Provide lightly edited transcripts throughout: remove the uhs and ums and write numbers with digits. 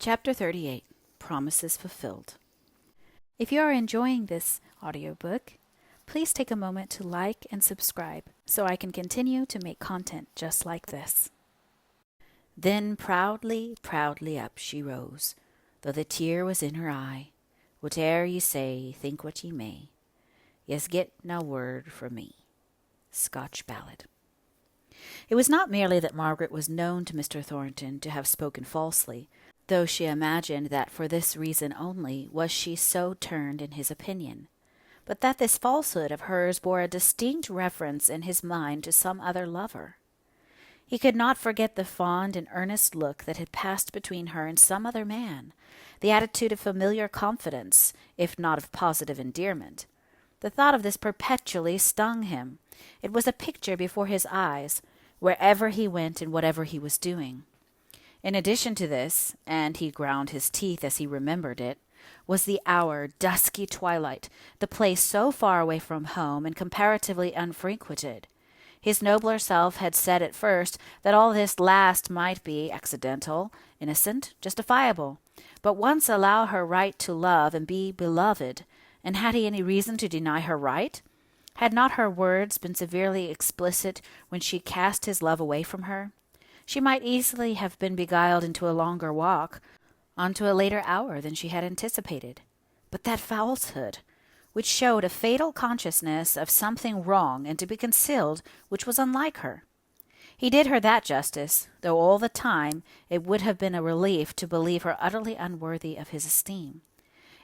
Chapter 38, Promises Fulfilled. If you are enjoying this audiobook, please take a moment to like and subscribe so I can continue to make content just like this. Then proudly, proudly up she rose, though the tear was in her eye. Whate'er ye say, think what ye may, yes, get na word from me. Scotch Ballad. It was not merely that Margaret was known to Mr. Thornton to have spoken falsely, though she imagined that for this reason only was she so turned in his opinion, but that this falsehood of hers bore a distinct reference in his mind to some other lover. He could not forget the fond and earnest look that had passed between her and some other man, the attitude of familiar confidence, if not of positive endearment. The thought of this perpetually stung him. It was a picture before his eyes, wherever he went and whatever he was doing. In addition to this, and he ground his teeth as he remembered it, was the hour, dusky twilight, the place so far away from home and comparatively unfrequented. His nobler self had said at first that all this last might be accidental, innocent, justifiable, but once allow her right to love and be beloved, and had he any reason to deny her right? Had not her words been severely explicit when she cast his love away from her? She might easily have been beguiled into a longer walk, onto a later hour than she had anticipated. But that falsehood, which showed a fatal consciousness of something wrong and to be concealed, which was unlike her. He did her that justice, though all the time it would have been a relief to believe her utterly unworthy of his esteem.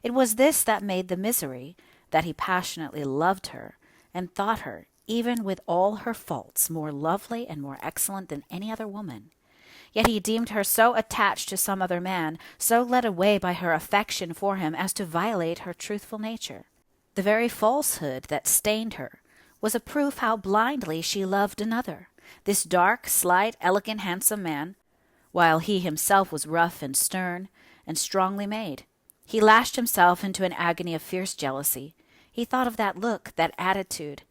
It was this that made the misery, that he passionately loved her, and thought her, even with all her faults, more lovely and more excellent than any other woman. Yet he deemed her so attached to some other man, so led away by her affection for him as to violate her truthful nature. The very falsehood that stained her was a proof how blindly she loved another, this dark, slight, elegant, handsome man, while he himself was rough and stern and strongly made. He lashed himself into an agony of fierce jealousy. He thought of that look, that attitude,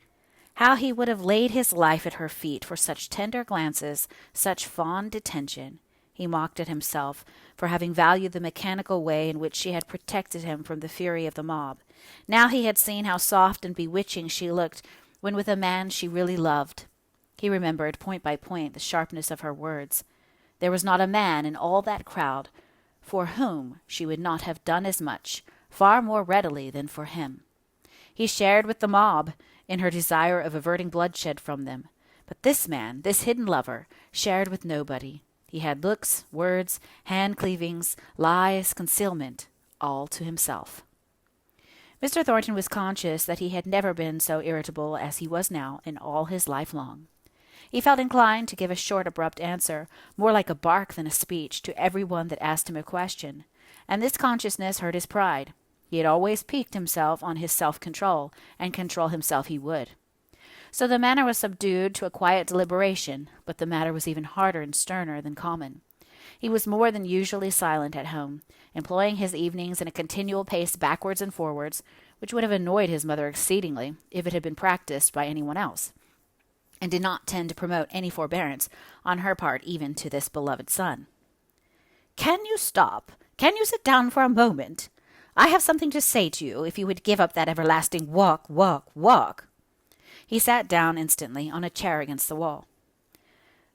how he would have laid his life at her feet for such tender glances, such fond attention. He mocked at himself for having valued the mechanical way in which she had protected him from the fury of the mob. Now he had seen how soft and bewitching she looked when with a man she really loved. He remembered, point by point, the sharpness of her words. There was not a man in all that crowd for whom she would not have done as much, far more readily than for him. He shared with the mob in her desire of averting bloodshed from them. But this man, this hidden lover, shared with nobody. He had looks, words, hand-cleavings, lies, concealment, all to himself. Mr. Thornton was conscious that he had never been so irritable as he was now in all his life long. He felt inclined to give a short, abrupt answer, more like a bark than a speech, to every one that asked him a question, and this consciousness hurt his pride. He had always piqued himself on his self-control, and control himself he would. So the manner was subdued to a quiet deliberation, but the matter was even harder and sterner than common. He was more than usually silent at home, employing his evenings in a continual pace backwards and forwards, which would have annoyed his mother exceedingly if it had been practised by anyone else, and did not tend to promote any forbearance on her part even to this beloved son. "Can you stop? Can you sit down for a moment? I have something to say to you, if you would give up that everlasting walk, walk, walk." He sat down instantly on a chair against the wall.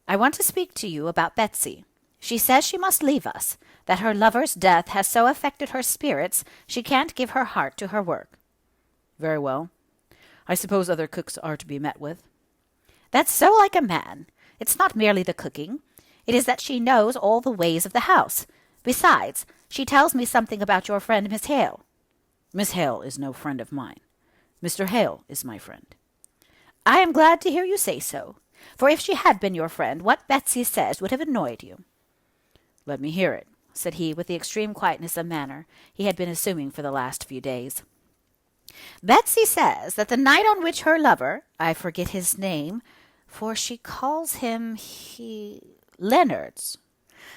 "I want to speak to you about Betsy. She says she must leave us, that her lover's death has so affected her spirits she can't give her heart to her work." "Very well. I suppose other cooks are to be met with." "That's so like a man. It's not merely the cooking. It is that she knows all the ways of the house. Besides, she tells me something about your friend Miss Hale." "Miss Hale is no friend of mine. Mr. Hale is my friend." "I am glad to hear you say so, for if she had been your friend, what Betsy says would have annoyed you." "Let me hear it," said he, with the extreme quietness of manner he had been assuming for the last few days. "Betsy says that the night on which her lover, I forget his name, for she calls him Leonards,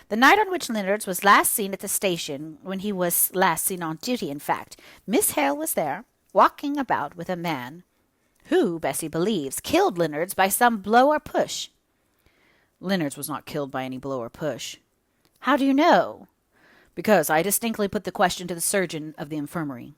the night on which Leonards was last seen at the station, when he was last seen on duty, in fact, Miss Hale was there, walking about with a man who, Bessie believes, killed Leonards by some blow or push." "Leonards was not killed by any blow or push." "How do you know?" "Because I distinctly put the question to the surgeon of the infirmary.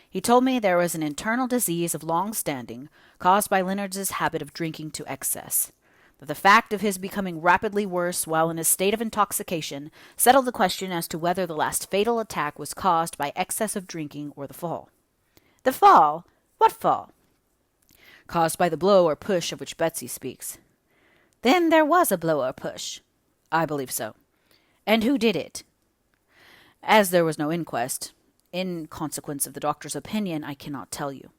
He told me there was an internal disease of long standing, caused by Leonard's habit of drinking to excess. That the fact of his becoming rapidly worse while in a state of intoxication settled the question as to whether the last fatal attack was caused by excess of drinking or the fall." "The fall? What fall?" "Caused by the blow or push of which Betsy speaks." "Then there was a blow or push?" "I believe so." "And who did it?" "As there was no inquest, in consequence of the doctor's opinion, I cannot tell you."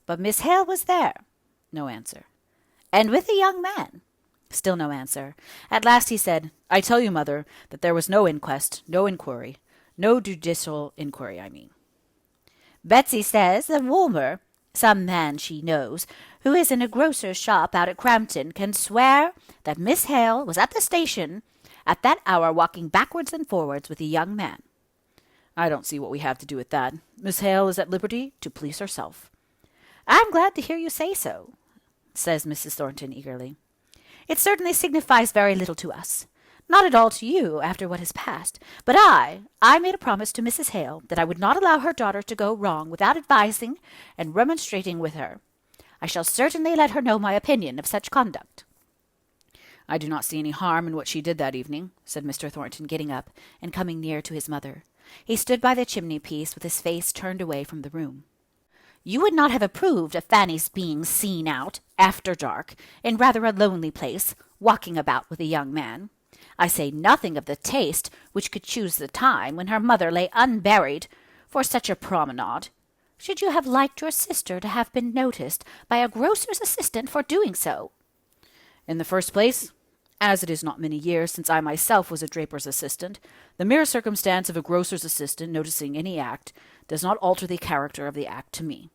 "But Miss Hale was there?" No answer. "And with the young man?" Still no answer. At last he said, "I tell you, mother, that there was no inquest, no inquiry. No judicial inquiry, I mean." "Betsy says that Woolmer, some man she knows, who is in a grocer's shop out at Crampton, can swear that Miss Hale was at the station at that hour walking backwards and forwards with a young man." "I don't see what we have to do with that. Miss Hale is at liberty to please herself." "I'm glad to hear you say so," says Mrs. Thornton eagerly. "It certainly signifies very little to us. Not at all to you, after what has passed. But I made a promise to Mrs. Hale that I would not allow her daughter to go wrong without advising and remonstrating with her. I shall certainly let her know my opinion of such conduct." "I do not see any harm in what she did that evening," said Mr. Thornton, getting up and coming near to his mother. He stood by the chimney-piece with his face turned away from the room. "You would not have approved of Fanny's being seen out, after dark, in rather a lonely place, walking about with a young man. I say nothing of the taste which could choose the time when her mother lay unburied for such a promenade. Should you have liked your sister to have been noticed by a grocer's assistant for doing so?" "In the first place, as it is not many years since I myself was a draper's assistant, the mere circumstance of a grocer's assistant noticing any act does not alter the character of the act to me.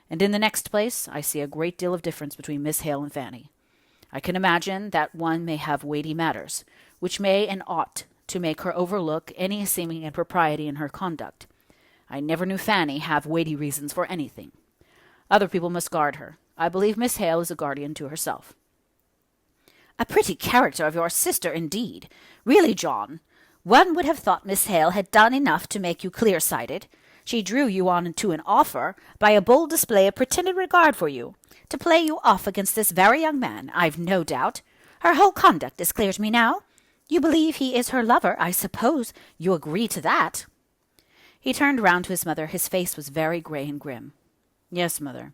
And in the next place, I see a great deal of difference between Miss Hale and Fanny. I can imagine that one may have weighty matters, which may and ought to make her overlook any seeming impropriety in her conduct. I never knew Fanny have weighty reasons for anything. Other people must guard her. I believe Miss Hale is a guardian to herself." "A pretty character of your sister, indeed. Really, John, one would have thought Miss Hale had done enough to make you clear-sighted. She drew you on to an offer by a bold display of pretended regard for you, to play you off against this very young man, I've no doubt. Her whole conduct is clear to me now. You believe he is her lover, I suppose you agree to that?" He turned round to his mother. His face was very grey and grim. "Yes, mother,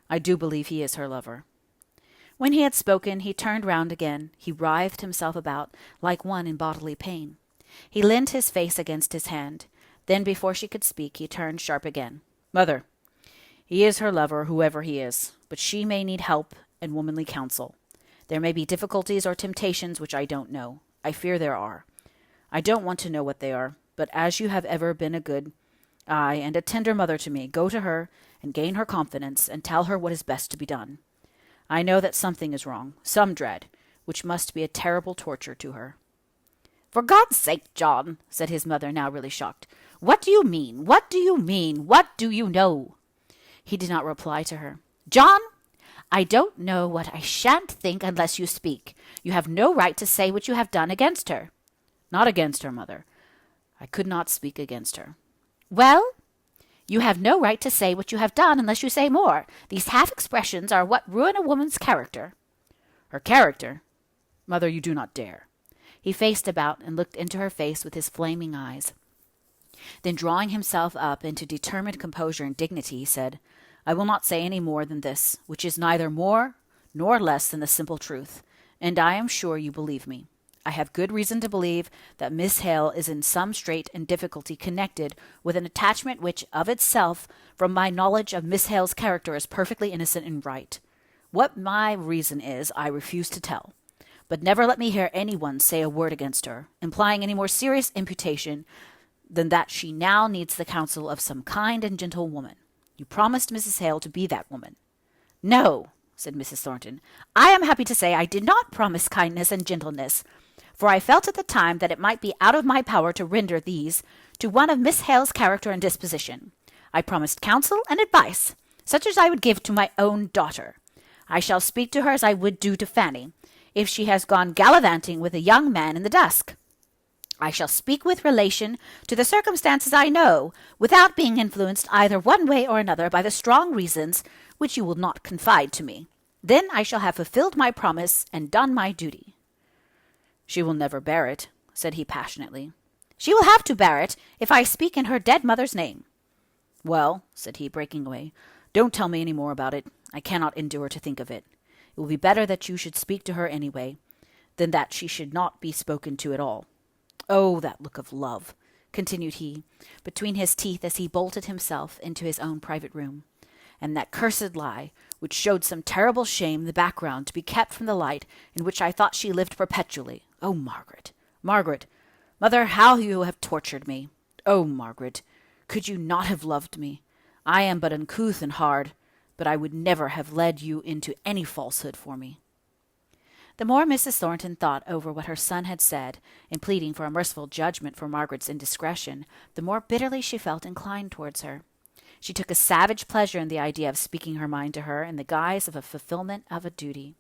I do believe he is her lover." When he had spoken, he turned round again. He writhed himself about like one in bodily pain. He leant his face against his hand. Then, before she could speak, he turned sharp again. "Mother, he is her lover, whoever he is, but she may need help and womanly counsel. There may be difficulties or temptations which I don't know. I fear there are. I don't want to know what they are, but as you have ever been a good, and a tender mother to me, go to her and gain her confidence and tell her what is best to be done. I know that something is wrong, some dread, which must be a terrible torture to her." "For God's sake, John," said his mother, now really shocked, "what do you mean? What do you mean? What do you know?" He did not reply to her. "John, I don't know what I shan't think unless you speak. You have no right to say what you have done against her." "Not against her, mother. I could not speak against her." "Well, you have no right to say what you have done unless you say more. These half-expressions are what ruin a woman's character." "Her character? Mother, you do not dare." He faced about and looked into her face with his flaming eyes. Then, drawing himself up into determined composure and dignity, he said, "I will not say any more than this, which is neither more nor less than the simple truth, and I am sure you believe me. I have good reason to believe that Miss Hale is in some strait and difficulty connected with an attachment which, of itself, from my knowledge of Miss Hale's character, is perfectly innocent and right. What my reason is, I refuse to tell. But never let me hear any one say a word against her, implying any more serious imputation than that she now needs the counsel of some kind and gentle woman. You promised Mrs. Hale to be that woman." "No," said Mrs. Thornton. "I am happy to say I did not promise kindness and gentleness, for I felt at the time that it might be out of my power to render these to one of Miss Hale's character and disposition. I promised counsel and advice, such as I would give to my own daughter. I shall speak to her as I would do to Fanny, if she has gone gallivanting with a young man in the dusk. I shall speak with relation to the circumstances I know, without being influenced either one way or another by the strong reasons which you will not confide to me. Then I shall have fulfilled my promise and done my duty." "She will never bear it," said he passionately. "She will have to bear it if I speak in her dead mother's name." "Well," said he, breaking away, "don't tell me any more about it. I cannot endure to think of it. It will be better that you should speak to her anyway, than that she should not be spoken to at all. Oh, that look of love," continued he, between his teeth as he bolted himself into his own private room, "and that cursed lie, which showed some terrible shame in the background to be kept from the light in which I thought she lived perpetually. Oh, Margaret, Margaret, mother, how you have tortured me! Oh, Margaret, could you not have loved me? I am but uncouth and hard, but I would never have led you into any falsehood for me." The more Mrs. Thornton thought over what her son had said, in pleading for a merciful judgment for Margaret's indiscretion, the more bitterly she felt inclined towards her. She took a savage pleasure in the idea of speaking her mind to her in the guise of a fulfillment of a duty.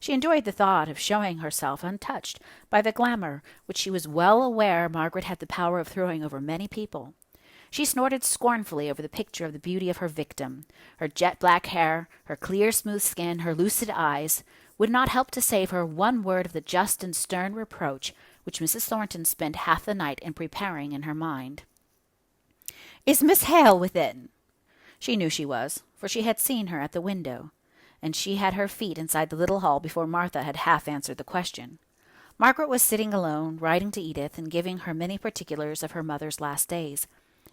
She enjoyed the thought of showing herself untouched by the glamour which she was well aware Margaret had the power of throwing over many people. She snorted scornfully over the picture of the beauty of her victim. Her jet-black hair, her clear, smooth skin, her lucid eyes, would not help to save her one word of the just and stern reproach which Mrs. Thornton spent half the night in preparing in her mind. "Is Miss Hale within?" She knew she was, for she had seen her at the window, and she had her feet inside the little hall before Martha had half answered the question. Margaret was sitting alone, writing to Edith and giving her many particulars of her mother's last days.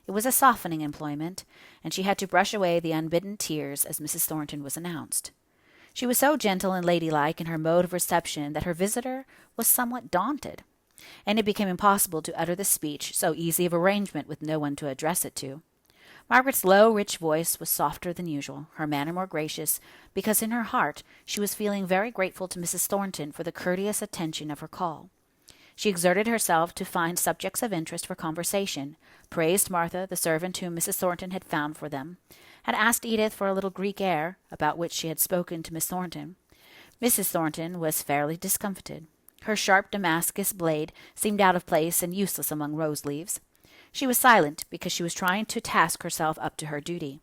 It was a softening employment, and she had to brush away the unbidden tears as Mrs. Thornton was announced. She was so gentle and ladylike in her mode of reception that her visitor was somewhat daunted, and it became impossible to utter the speech so easy of arrangement with no one to address it to. Margaret's low, rich voice was softer than usual, her manner more gracious, because in her heart she was feeling very grateful to Mrs. Thornton for the courteous attention of her call. She exerted herself to find subjects of interest for conversation, praised Martha, the servant whom Mrs. Thornton had found for them, had asked Edith for a little Greek air, about which she had spoken to Miss Thornton. Mrs. Thornton was fairly discomfited. Her sharp Damascus blade seemed out of place and useless among rose leaves. She was silent because she was trying to task herself up to her duty.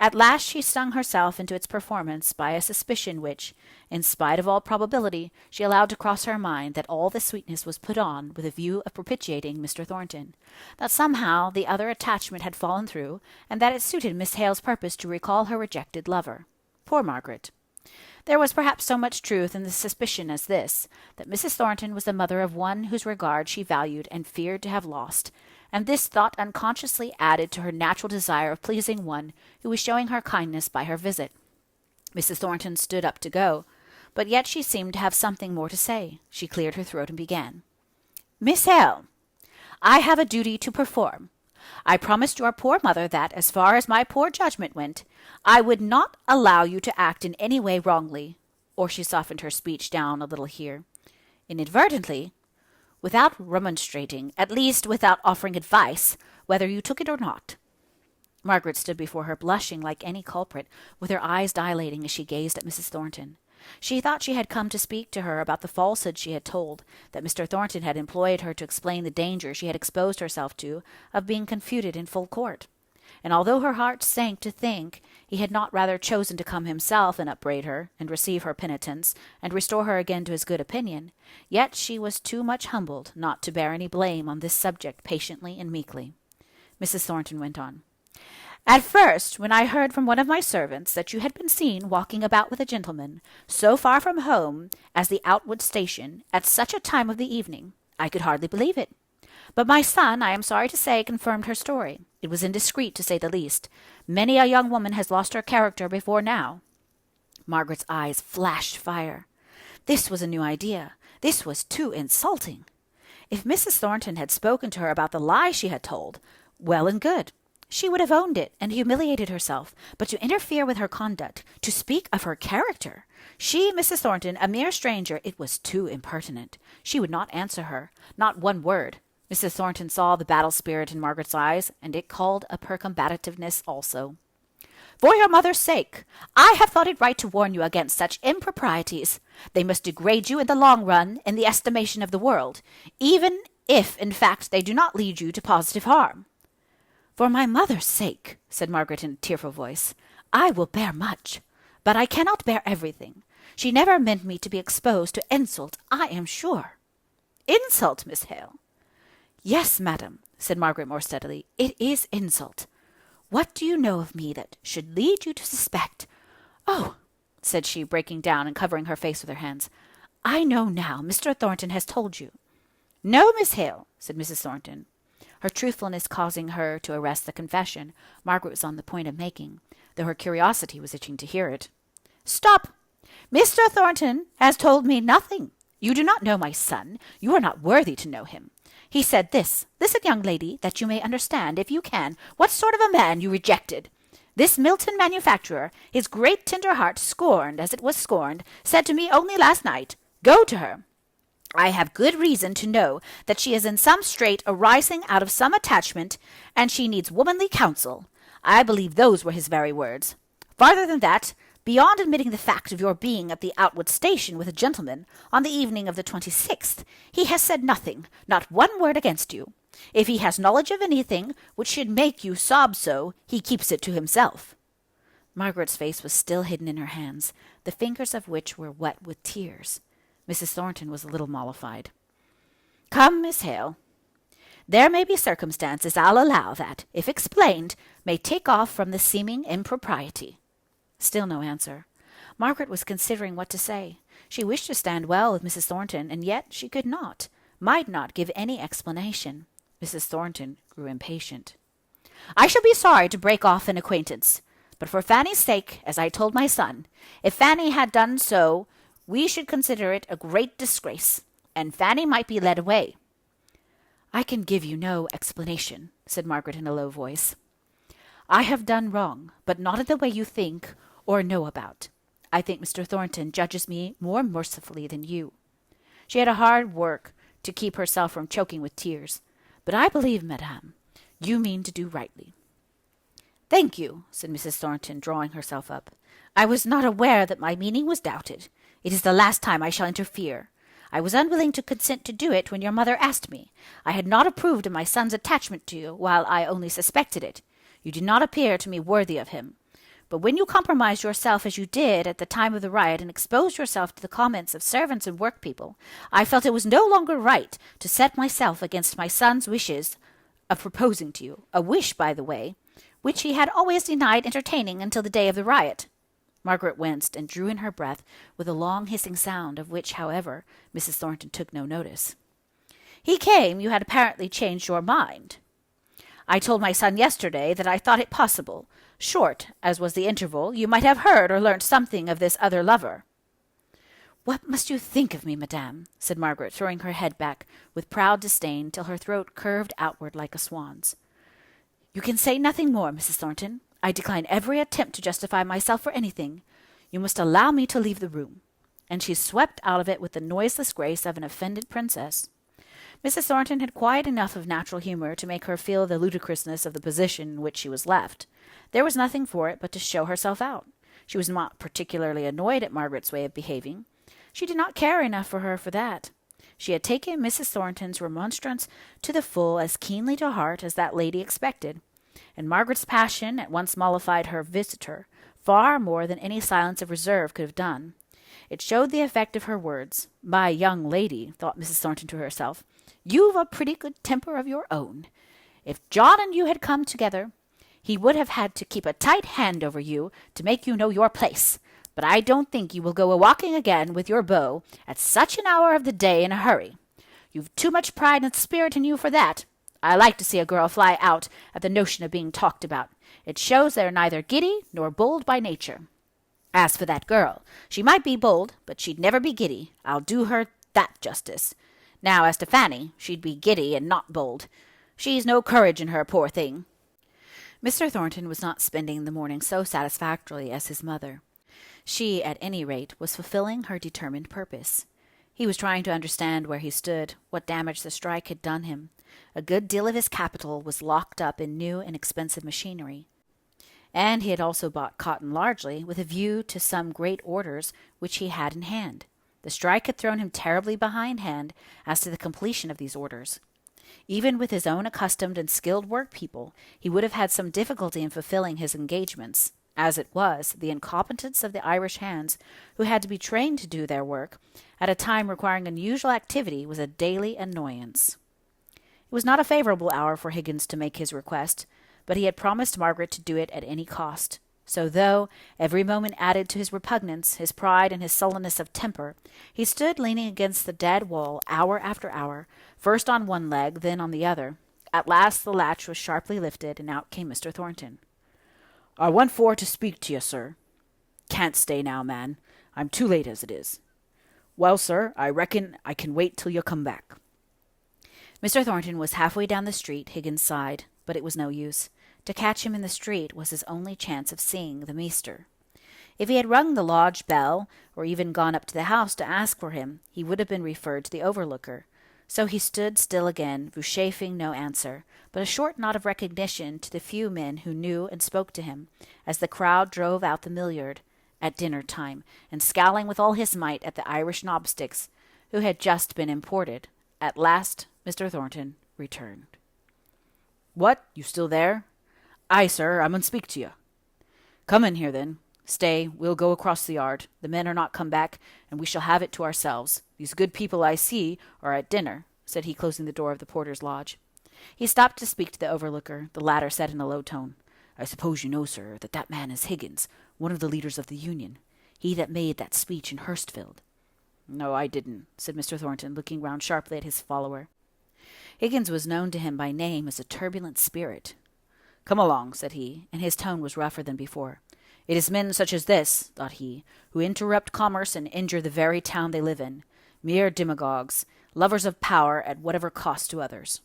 At last she stung herself into its performance by a suspicion which, in spite of all probability, she allowed to cross her mind, that all this sweetness was put on with a view of propitiating Mr. Thornton, that somehow the other attachment had fallen through, and that it suited Miss Hale's purpose to recall her rejected lover. Poor Margaret! There was perhaps so much truth in the suspicion as this, that Mrs. Thornton was the mother of one whose regard she valued and feared to have lost, and this thought unconsciously added to her natural desire of pleasing one who was showing her kindness by her visit. Mrs. Thornton stood up to go, but yet she seemed to have something more to say. She cleared her throat and began. "Miss Hale, I have a duty to perform. I promised your poor mother that, as far as my poor judgment went, I would not allow you to act in any way wrongly," or she softened her speech down a little here, "inadvertently, without remonstrating, at least without offering advice, whether you took it or not." Margaret stood before her, blushing like any culprit, with her eyes dilating as she gazed at Mrs. Thornton. She thought she had come to speak to her about the falsehood she had told, that Mr. Thornton had employed her to explain the danger she had exposed herself to of being confuted in full court. And although her heart sank to think he had not rather chosen to come himself and upbraid her, and receive her penitence, and restore her again to his good opinion, yet she was too much humbled not to bear any blame on this subject patiently and meekly. Mrs. Thornton went on. "At first, when I heard from one of my servants that you had been seen walking about with a gentleman, so far from home as the Outwood station, at such a time of the evening, I could hardly believe it. But my son, I am sorry to say, confirmed her story. It was indiscreet, to say the least. Many a young woman has lost her character before now." Margaret's eyes flashed fire. This was a new idea. This was too insulting. If Mrs. Thornton had spoken to her about the lie she had told, well and good. She would have owned it and humiliated herself, but to interfere with her conduct, to speak of her character, she, Mrs. Thornton, a mere stranger, it was too impertinent. She would not answer her, not one word. Mrs. Thornton saw the battle spirit in Margaret's eyes, and it called up her combativeness also. "For your mother's sake, I have thought it right to warn you against such improprieties. They must degrade you in the long run in the estimation of the world, even if, in fact, they do not lead you to positive harm." "For my mother's sake," said Margaret in a tearful voice, "I will bear much, but I cannot bear everything. She never meant me to be exposed to insult, I am sure." "Insult, Miss Hale?" "Yes, madam," said Margaret more steadily, "it is insult. What do you know of me that should lead you to suspect— Oh," said she, breaking down and covering her face with her hands, "I know now Mr. Thornton has told you." "No, Miss Hale," said Mrs. Thornton, her truthfulness causing her to arrest the confession Margaret was on the point of making, though her curiosity was itching to hear it. "Stop! Mr. Thornton has told me nothing. You do not know my son. You are not worthy to know him. He said this. Listen, young lady, that you may understand, if you can, what sort of a man you rejected. This Milton manufacturer, his great tender heart scorned as it was scorned, said to me only last night, 'Go to her. I have good reason to know that she is in some strait arising out of some attachment, and she needs womanly counsel.' I believe those were his very words. Farther than that, beyond admitting the fact of your being at the Outwood station with a gentleman on the evening of the 26th, he has said nothing, not one word against you. If he has knowledge of anything which should make you sob so, he keeps it to himself." Margaret's face was still hidden in her hands, the fingers of which were wet with tears. Mrs. Thornton was a little mollified. "Come, Miss Hale. There may be circumstances, I'll allow, that, if explained, may take off from the seeming impropriety." Still no answer. Margaret was considering what to say. She wished to stand well with Mrs. Thornton, and yet she could not, might not give any explanation. Mrs. Thornton grew impatient. "I shall be sorry to break off an acquaintance, but for Fanny's sake, as I told my son, if Fanny had done so, we should consider it a great disgrace, and Fanny might be led away." "I can give you no explanation," said Margaret in a low voice. "I have done wrong, but not in the way you think or know about. I think Mr. Thornton judges me more mercifully than you." She had a hard work to keep herself from choking with tears. "But I believe, madame, you mean to do rightly." "Thank you," said Mrs. Thornton, drawing herself up. "I was not aware that my meaning was doubted. It is the last time I shall interfere. I was unwilling to consent to do it when your mother asked me. I had not approved of my son's attachment to you, while I only suspected it. You did not appear to me worthy of him. But when you compromised yourself as you did at the time of the riot and exposed yourself to the comments of servants and workpeople, I felt it was no longer right to set myself against my son's wishes of proposing to you, a wish, by the way, which he had always denied entertaining until the day of the riot." Margaret winced and drew in her breath with a long hissing sound, of which, however, Mrs. Thornton took no notice. "He came, you had apparently changed your mind." "I told my son yesterday that I thought it possible, short as was the interval, you might have heard or learnt something of this other lover." "What must you think of me, madame?" said Margaret, throwing her head back with proud disdain till her throat curved outward like a swan's. "You can say nothing more, Mrs. Thornton. I decline every attempt to justify myself for anything. You must allow me to leave the room." And she swept out of it with the noiseless grace of an offended princess. Mrs. Thornton had quite enough of natural humor to make her feel the ludicrousness of the position in which she was left. There was nothing for it but to show herself out. She was not particularly annoyed at Margaret's way of behaving. She did not care enough for her for that. She had taken Mrs. Thornton's remonstrance to the full as keenly to heart as that lady expected, and Margaret's passion at once mollified her visitor far more than any silence of reserve could have done. It showed the effect of her words. "My young lady," thought Mrs. Thornton to herself, "you've a pretty good temper of your own. If John and you had come together, he would have had to keep a tight hand over you to make you know your place. But I don't think you will go a-walking again with your beau at such an hour of the day in a hurry. You've too much pride and spirit in you for that. I like to see a girl fly out at the notion of being talked about. It shows they're neither giddy nor bold by nature. As for that girl, she might be bold, but she'd never be giddy. I'll do her that justice. Now, as to Fanny, she'd be giddy and not bold. She's no courage in her, poor thing." Mr. Thornton was not spending the morning so satisfactorily as his mother. She, at any rate, was fulfilling her determined purpose. He was trying to understand where he stood, what damage the strike had done him. A good deal of his capital was locked up in new and expensive machinery, and he had also bought cotton largely with a view to some great orders which he had in hand. The strike had thrown him terribly behindhand as to the completion of these orders. Even with his own accustomed and skilled work people, he would have had some difficulty in fulfilling his engagements. As it was, the incompetence of the Irish hands, who had to be trained to do their work, at a time requiring unusual activity, was a daily annoyance. It was not a favorable hour for Higgins to make his request, but he had promised Margaret to do it at any cost. So though every moment added to his repugnance, his pride, and his sullenness of temper, he stood leaning against the dead wall hour after hour, first on one leg, then on the other. At last the latch was sharply lifted, and out came Mr. Thornton. "I want for to speak to you, sir." "Can't stay now, man. I'm too late as it is." "Well, sir, I reckon I can wait till you come back." Mr. Thornton was halfway down the street, Higgins sighed, but it was no use. To catch him in the street was his only chance of seeing the meester. If he had rung the lodge bell, or even gone up to the house to ask for him, he would have been referred to the overlooker. So he stood still again, vouchsafing no answer, but a short nod of recognition to the few men who knew and spoke to him, as the crowd drove out the milliard at dinner time, and scowling with all his might at the Irish knobsticks, who had just been imported. At last Mr. Thornton returned. "What, you still there?" "Aye, sir, I mun speak to you." "Come in here, then. Stay, we'll go across the yard. The men are not come back, and we shall have it to ourselves. These good people I see are at dinner," said he, closing the door of the porter's lodge. He stopped to speak to the overlooker. The latter said in a low tone, "I suppose you know, sir, that man is Higgins, one of the leaders of the Union, he that made that speech in Hurstfield." "No, I didn't," said Mr. Thornton, looking round sharply at his follower. Higgins was known to him by name as a turbulent spirit. "Come along," said he, and his tone was rougher than before. "It is men such as this," thought he, "who interrupt commerce and injure the very town they live in. Mere demagogues, lovers of power at whatever cost to others."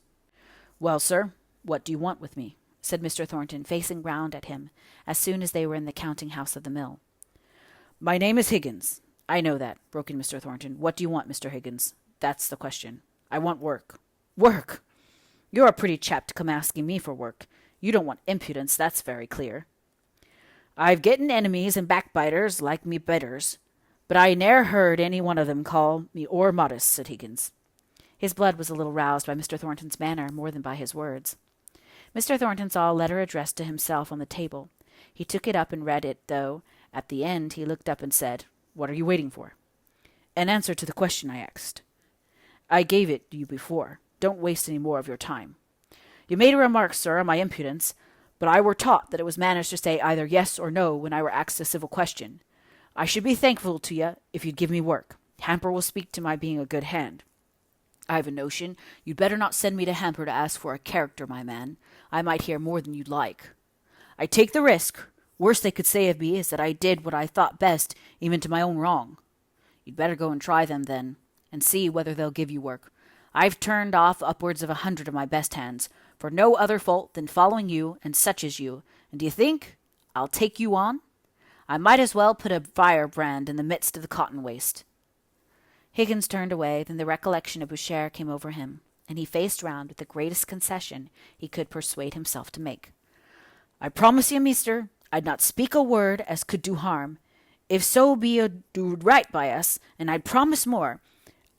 "Well, sir, what do you want with me?" said Mr. Thornton, facing round at him, as soon as they were in the counting-house of the mill. "My name is Higgins." "I know that," broke in Mr. Thornton. "What do you want, Mr. Higgins? That's the question." "I want work." "Work! You're a pretty chap to come asking me for work. You don't want impudence, that's very clear." "I've getten enemies and backbiters like me betters, but I ne'er heard any one of them call me o'er modest," said Higgins. His blood was a little roused by Mr. Thornton's manner more than by his words. Mr. Thornton saw a letter addressed to himself on the table. He took it up and read it, though at the end he looked up and said, "What are you waiting for?" "An answer to the question I asked." "I gave it you before. Don't waste any more of your time." "You made a remark, sir, on my impudence, but I were taught that it was manners to say either yes or no when I were asked a civil question. I should be thankful to you if you'd give me work. Hamper will speak to my being a good hand." "I've a notion you'd better not send me to Hamper to ask for a character, my man. I might hear more than you'd like." "I take the risk. Worst they could say of me is that I did what I thought best, even to my own wrong." "You'd better go and try them, then, and see whether they'll give you work. I've turned off upwards of 100 of my best hands, for no other fault than following you and such as you, and do you think I'll take you on? I might as well put a firebrand in the midst of the cotton waste." Higgins turned away, then the recollection of Boucher came over him, and he faced round with the greatest concession he could persuade himself to make. "I promise you, meester, I'd not speak a word as could do harm, if so be you do right by us, and I'd promise more.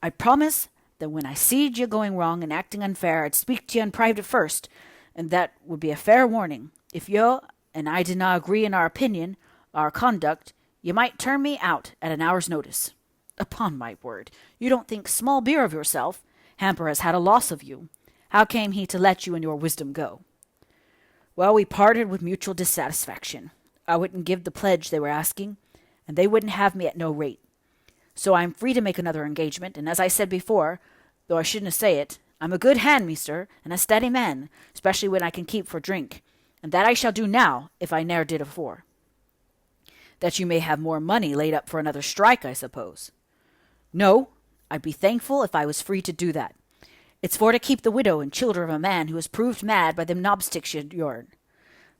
I'd promise that when I seed you going wrong and acting unfair, I'd speak to you in private first, and that would be a fair warning. If you and I did not agree in our opinion, our conduct, you might turn me out at an hour's notice." "Upon my word, you don't think small beer of yourself. Hamper has had a loss of you. How came he to let you and your wisdom go?" "Well, we parted with mutual dissatisfaction. I wouldn't give the pledge they were asking, and they wouldn't have me at no rate. So I'm free to make another engagement, and as I said before, though I shouldn't say it, I'm a good hand, meester, and a steady man, especially when I can keep for drink, and that I shall do now, if I ne'er did afore." "That you may have more money laid up for another strike, I suppose." "No, I'd be thankful if I was free to do that. It's for to keep the widow and children of a man who was proved mad by them knobsticks of yourn,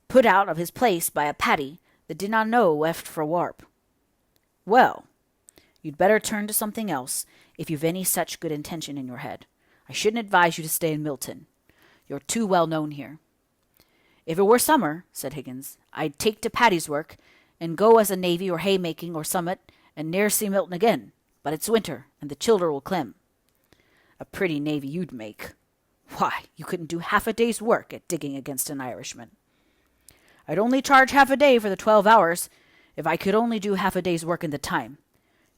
put out of his place by a Paddy that did not know eft for warp." "Well, you'd better turn to something else, if you've any such good intention in your head. I shouldn't advise you to stay in Milton. You're too well known here." "If it were summer," said Higgins, "I'd take to Paddy's work, and go as a navy or haymaking or summat, and ne'er see Milton again. But it's winter, and the childer will clem." "A pretty navy you'd make." Why, you couldn't do half a day's work at digging against an Irishman. I'd only charge half a day for the 12 hours, if I could only do half a day's work in the time.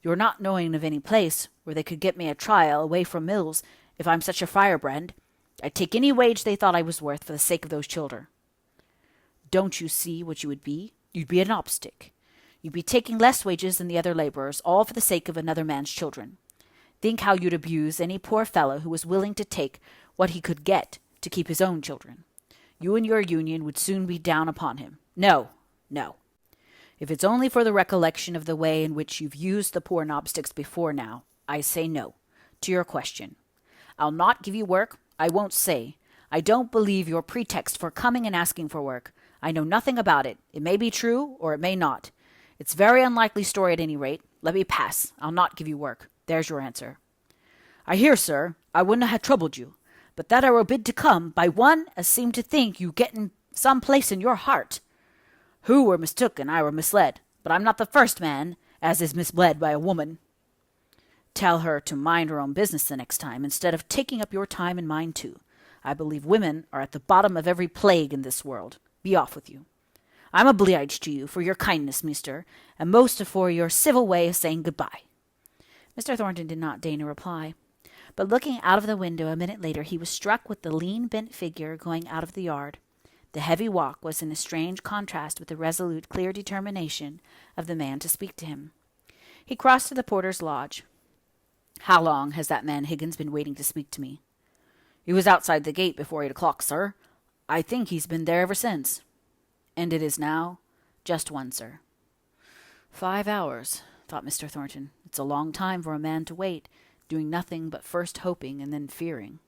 You're not knowing of any place where they could get me a trial away from mills if I'm such a firebrand. I'd take any wage they thought I was worth for the sake of those children. Don't you see what you would be? You'd be an obstick. You'd be taking less wages than the other laborers, all for the sake of another man's children. Think how you'd abuse any poor fellow who was willing to take what he could get to keep his own children. You and your union would soon be down upon him. No, no. If it's only for the recollection of the way in which you've used the poor knobsticks before now, I say no, to your question. I'll not give you work, I won't say. I don't believe your pretext for coming and asking for work. I know nothing about it. It may be true, or it may not. It's a very unlikely story at any rate. Let me pass. I'll not give you work. There's your answer. I hear, sir, I wouldn't ha' troubled you, but that I were bid to come by one as seemed to think you gettin some place in your heart. Who were mistook and I were misled, but I'm not the first man as is misled by a woman. Tell her to mind her own business the next time, instead of taking up your time and mine too. I believe women are at the bottom of every plague in this world. Be off with you. I'm obliged to you for your kindness, mister, and most for your civil way of saying good-bye. Mr. Thornton did not deign a reply, but looking out of the window a minute later, he was struck with the lean, bent figure going out of the yard. The heavy walk was in a strange contrast with the resolute, clear determination of the man to speak to him. He crossed to the porter's lodge. How long has that man Higgins been waiting to speak to me? He was outside the gate before 8 o'clock, sir. I think he's been there ever since. And it is now just 1, sir. 5 hours, thought Mr. Thornton. It's a long time for a man to wait, doing nothing but first hoping and then fearing.